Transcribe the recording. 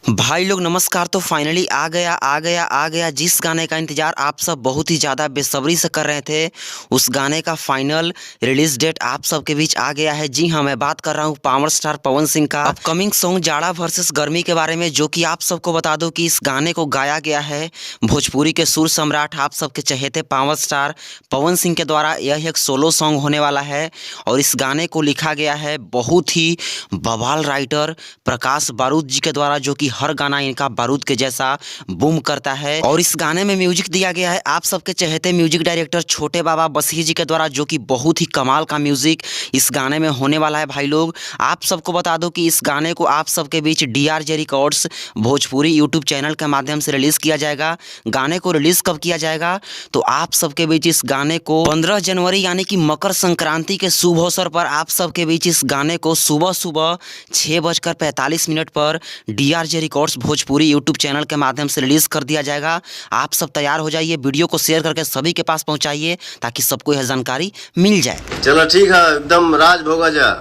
भाई लोग नमस्कार। तो फाइनली आ गया जिस गाने का इंतज़ार आप सब बहुत ही ज़्यादा बेसब्री से कर रहे थे, उस गाने का फाइनल रिलीज डेट आप सबके बीच आ गया है। जी हाँ, मैं बात कर रहा हूँ पावर स्टार पवन सिंह का अपकमिंग सॉन्ग जाड़ा वर्सेस गर्मी के बारे में, जो कि आप सबको बता दो कि इस गाने को गाया गया है भोजपुरी के सुर सम्राट आप सबके चहेते पावर स्टार पवन सिंह के द्वारा। यह एक सोलो सॉन्ग होने वाला है और इस गाने को लिखा गया है बहुत ही बवाल राइटर प्रकाश बारूद जी के द्वारा, जो कि हर गाना इनका बारूद के जैसा बूम करता है। और इस गाने में म्यूजिक दिया गया है आप सबके चहेते म्यूजिक डायरेक्टर छोटे बाबा बसही जी के द्वारा, जो कि बहुत ही कमाल का म्यूजिक इस गाने में होने वाला है। भाई लोग आप सबको बता दो कि इस गाने को आप सबके बीच DRJ records Bhojpuri YouTube channel के माध्यम से रिलीज किया जाएगा। गाने को रिलीज कब किया जाएगा, तो आप सबके बीच इस गाने को 15 जनवरी यानी कि मकर संक्रांति के शुभ अवसर पर आप सबके बीच इस गाने को सुबह 6:45 पर DRJ records Bhojpuri YouTube channel के माध्यम से रिलीज कर दिया जाएगा। आप सब तैयार हो जाइए, वीडियो को शेयर करके सभी के पास पहुंचाइए ताकि सबको यह जानकारी मिल जाए। चलो ठीक है, एकदम राज भोगा जा।